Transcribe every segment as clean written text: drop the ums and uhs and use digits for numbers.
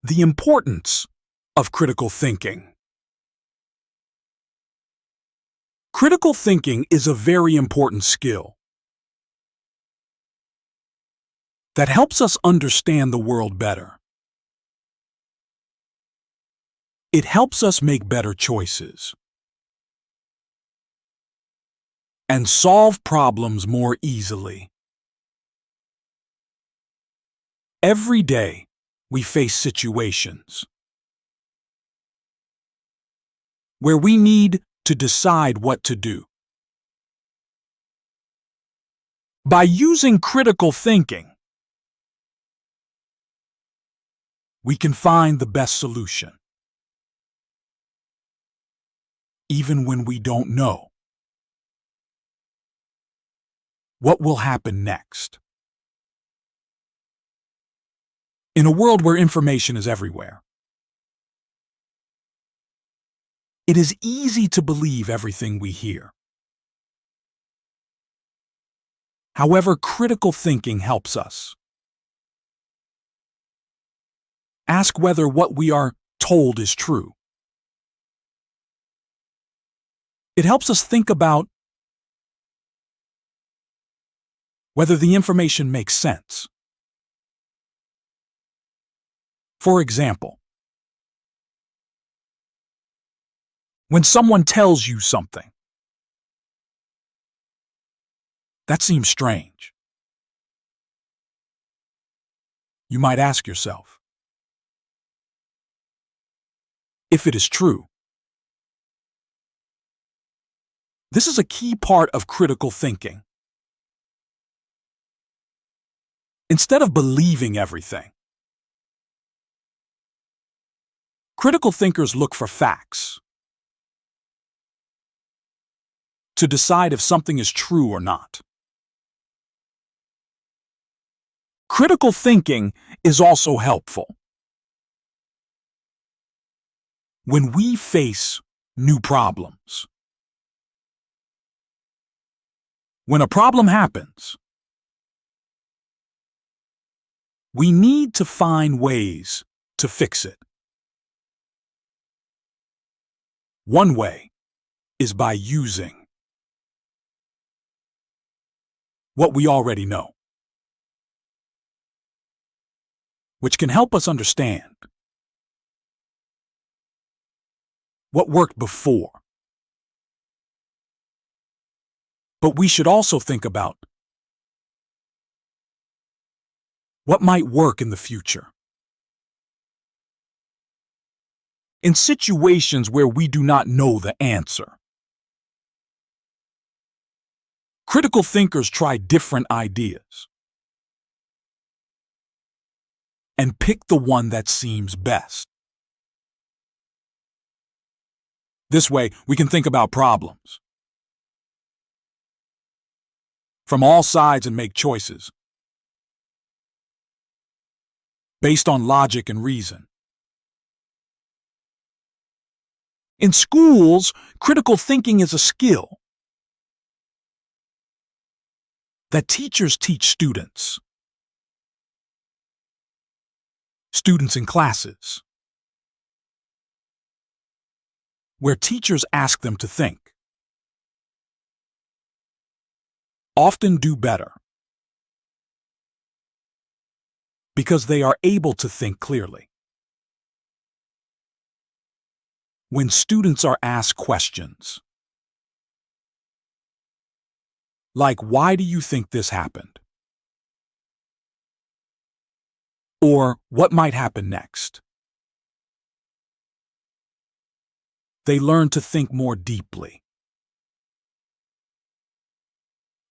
The importance of critical thinking. Critical thinking is a very important skill that helps us understand the world better. It helps us make better choices and solve problems more easily. Every day, we face situations where we need to decide what to do. By using critical thinking, we can find the best solution, even when we don't know what will happen next. In a world where information is everywhere, it is easy to believe everything we hear. However, critical thinking helps us ask whether what we are told is true. It helps us think about whether the information makes sense. For example, when someone tells you something that seems strange, you might ask yourself if it is true. This is a key part of critical thinking. Instead of believing everything, critical thinkers look for facts to decide if something is true or not. Critical thinking is also helpful when we face new problems. When a problem happens, we need to find ways to fix it. One way is by using what we already know, which can help us understand what worked before. But we should also think about what might work in the future. In situations where we do not know the answer, critical thinkers try different ideas and pick the one that seems best. This way, we can think about problems from all sides and make choices based on logic and reason. In schools, critical thinking is a skill that teachers teach students. Students in classes, where teachers ask them to think, often do better because they are able to think clearly. When students are asked questions like, "Why do you think this happened?" or "What might happen next?" they learn to think more deeply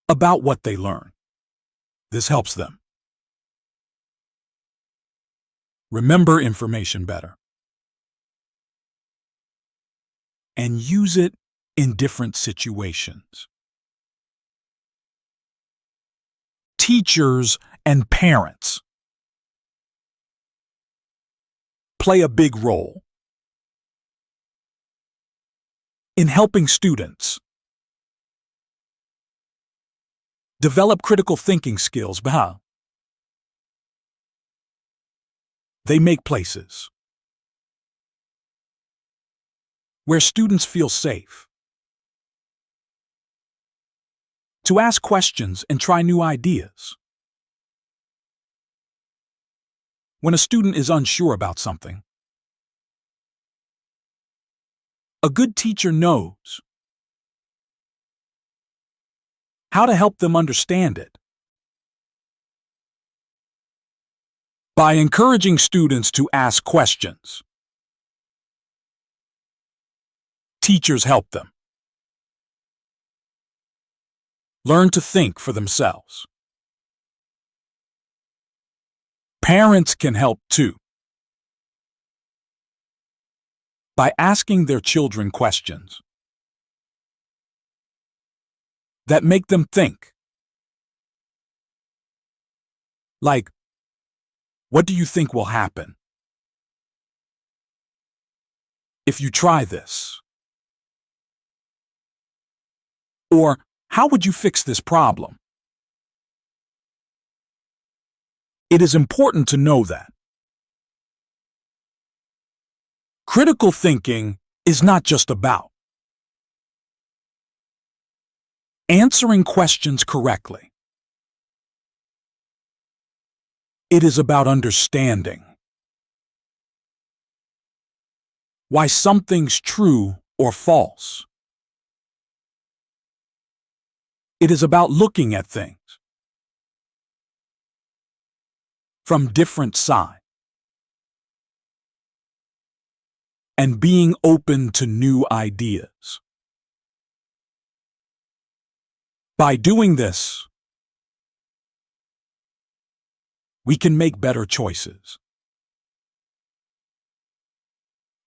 about what they learn. This helps them remember information better and use it in different situations. Teachers and parents play a big role in helping students develop critical thinking skills. They make places where students feel safe to ask questions and try new ideas. When a student is unsure about something, a good teacher knows how to help them understand it. By encouraging students to ask questions, teachers help them learn to think for themselves. Parents can help too by asking their children questions that make them think. Like, what do you think will happen if you try this? Or, how would you fix this problem? It is important to know that critical thinking is not just about answering questions correctly. It is about understanding why something's true or false. It is about looking at things from different sides and being open to new ideas. By doing this, we can make better choices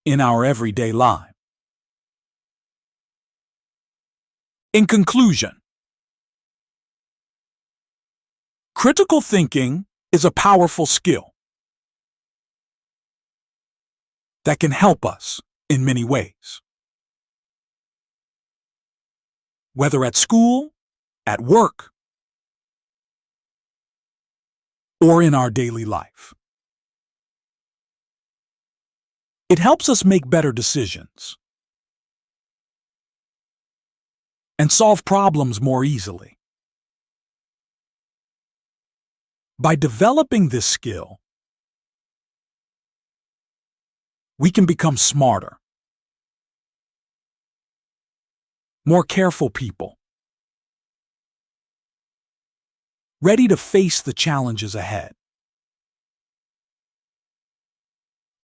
in our everyday life. In conclusion, critical thinking is a powerful skill that can help us in many ways. Whether at school, at work, or in our daily life. It helps us make better decisions and solve problems more easily. By developing this skill, we can become smarter, more careful people, ready to face the challenges ahead.